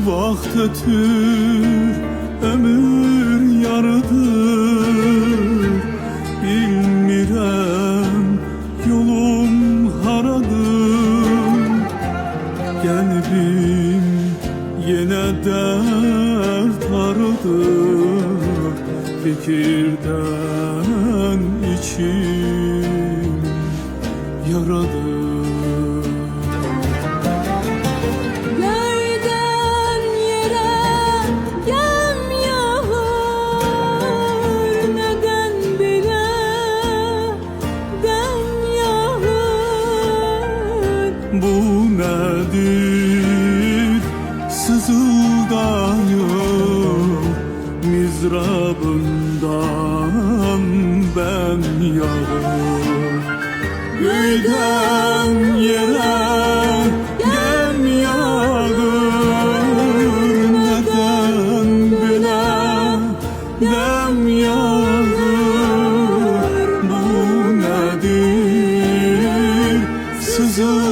vaxt ötür, ömür yarıdır. Bilmirəm yolum haradır. Qəlbim yenə dərd arıdır. Fikirdən içim yaradır. Bu nedir sızıldayım mizrabından ben yağır. Göyden yere gem yağır. Neden bile dem yağır. Bu nedir sızıldayım